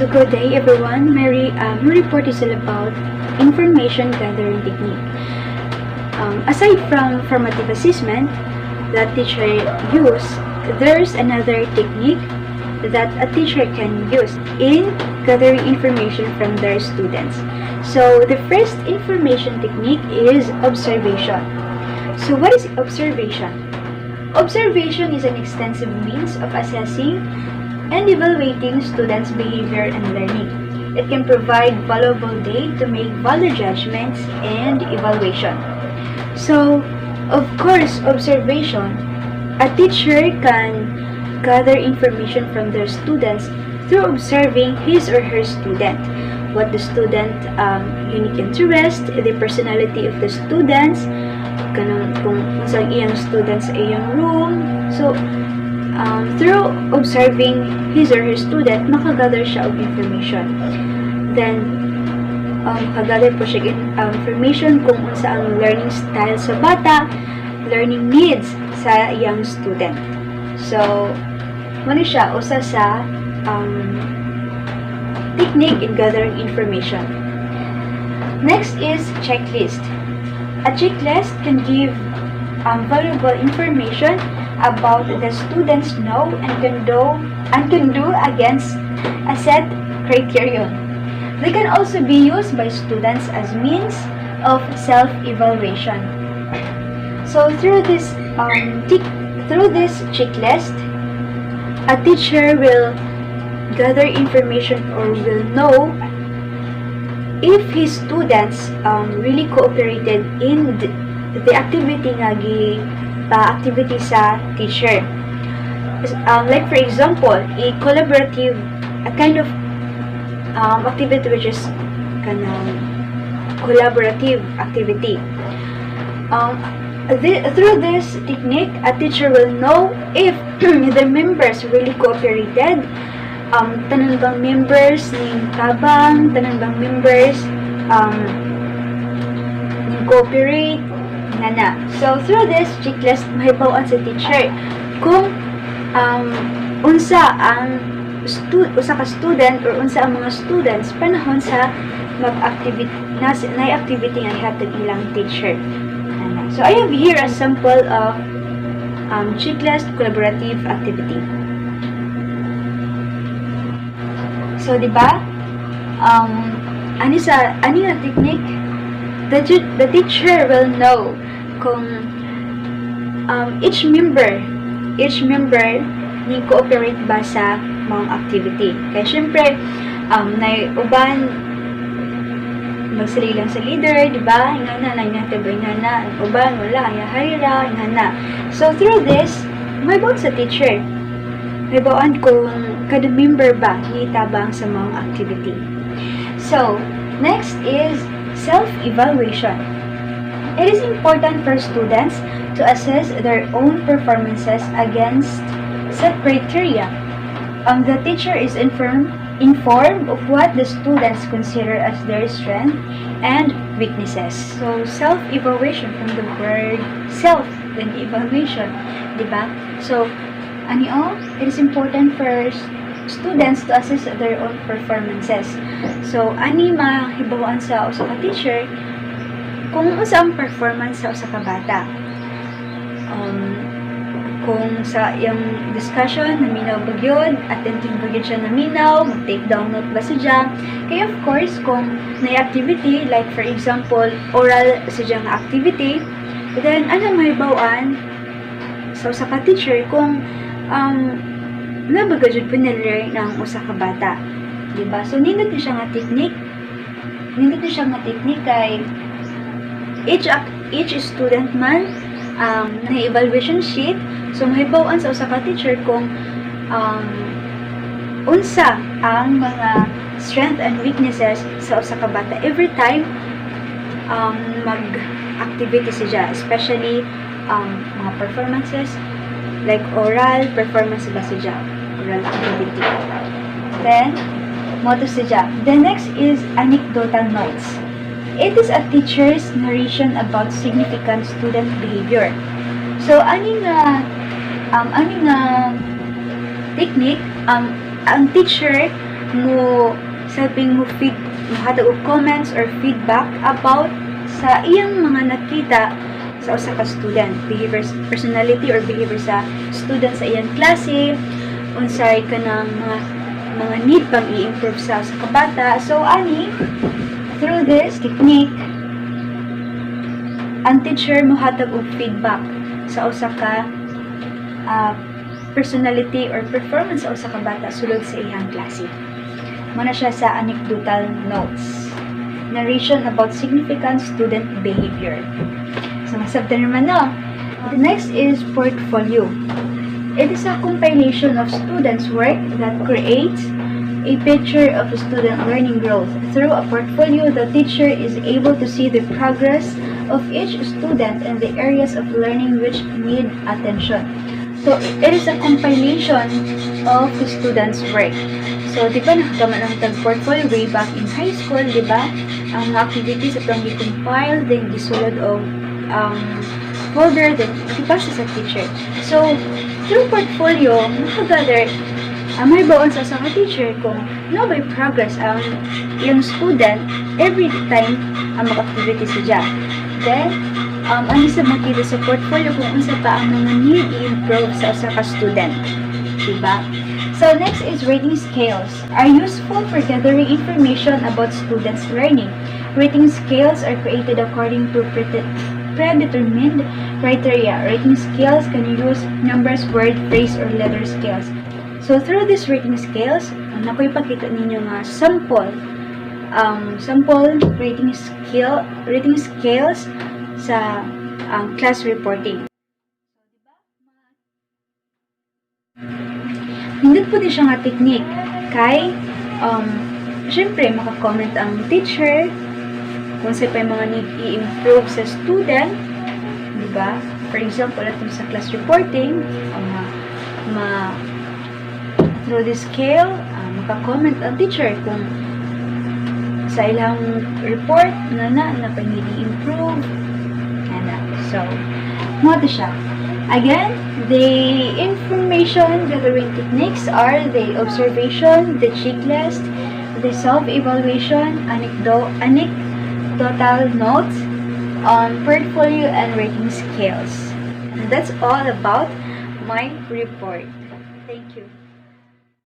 So good day everyone. My report is all about information gathering technique. Aside from formative assessment that teacher use, there's another technique that a teacher can use in gathering information from their students. So the first information technique is observation. So what is observation? Observation is an extensive means of assessing and evaluating students' behavior and learning. It can provide valuable data to make valid judgments and evaluation. So, of course, observation. A teacher can gather information from their students through observing his or her student. What the student unique interest, the personality of the students, kung saan iyang students ay iyang room. So, through observing his or her student, makagather siya of information. Then, makagather po siya information kung unsa ang learning style sa bata, learning needs sa young student. So, muna siya, usa sa technique in gathering information. Next is checklist. A checklist can give valuable information about the students know and can do against a set criterion. They can also be used by students as means of self-evaluation. So through this checklist, a teacher will gather information or will know if his students really cooperated in the activity nga activity sa teacher. Like for example, a kind of activity which is collaborative activity. Through this technique, a teacher will know if the members really cooperated. Tanan bang members ning tabang, tanan bang members ning cooperate, na. So, through this checklist, mahibawaan sa teacher kung unsa ang usa ka student or unsa ang mga students panahon sa mag-activity na activity nga ihatag ilang teacher. So, I have here a sample of checklist collaborative activity. So, di ba? Ani nga technique, the teacher will know kung each member ni cooperate ba sa mga activity. Kaya syempre, uban magsalili lang sa leader, di ba? Ingana, uban, wala, hayra, ingana. So, through this, may bawang sa teacher. May bawang kung kada member ba hitabang sa mga activity. So, next is self-evaluation. It is important for students to assess their own performances against set criteria. The teacher is informed of what the students consider as their strength and weaknesses. So, self-evaluation from the word self and evaluation, diba? So, it is important for students to assess their own performances. So, mahibawaan sa usa ka teacher kung usa ang performance sa usa ka bata. Kung sa iyang discussion naminaw ba gyud, attentive ba gyud siya naminaw, mag-take down note ba siya. Kaya of course, kung may activity, like for example, oral siya nga activity, then mahibawaan sa usa ka teacher kung nabaga jud pinalearn ng usa ka bata. Diba? So, nindot siya nga technique kay each student man na evaluation sheet. So, mahibawaan sa usa ka teacher kung unsa ang mga strength and weaknesses sa usa ka bata every time mag-activity siya, especially mga performances like oral performance ba siya, oral activity. Then, motto siya. The next is anecdotal notes. It is a teacher's narration about significant student behavior. So, ani nga technique, ang teacher mo hatag og comments or feedback about sa iyang mga nakita sa usa ka student, behavior, personality or behavior sa student sa iyang klase, unsay kanang mga need pang i-improve sa usa ka bata. So ani, through this technique, ang teacher mohatag og feedback sa usa ka personality or performance sa usa ka bata sulod sa iyang klase. Muna siya sa anecdotal notes. Narration about significant student behavior. So, masabtan naman, no? The next is portfolio. It is a compilation of students' work that creates a picture of a student learning growth. Through a portfolio, the teacher is able to see the progress of each student and the areas of learning which need attention. So, it is a compilation of the students' work. So, di ba nakagaman ang tag-portfolio way back in high school, di ba? Ang mga activities atong gi-compile, then gisulod og folder, then ipasa sa teacher. So, through portfolio, makagather may baon sa mga teacher kung no by progress ang yung student every time ang mga activities siya. Then, ang isa makita sa portfolio kung unsa pa ang mga need i-improve sa usa ka student. Diba? So, next is rating scales are useful for gathering information about students' learning. Rating scales are created according to predetermined criteria. Rating scales can use numbers, word, phrase, or letter scales. So, through these rating scales, nakoy pakita ninyo nga sample rating scales sa class reporting. Hindi po din siya nga technique kay syempre maka-comment ang teacher kung sa pa mga need i-improve sa student, di ba? For example, atong sa class reporting, through this scale, maka-comment ang teacher kung sa ilang report na pa need i-improve. So, mo siya. Again, the information gathering techniques are the observation, the checklist, the self-evaluation, anecdotal notes, portfolio, and rating scales. And that's all about my report. Thank you.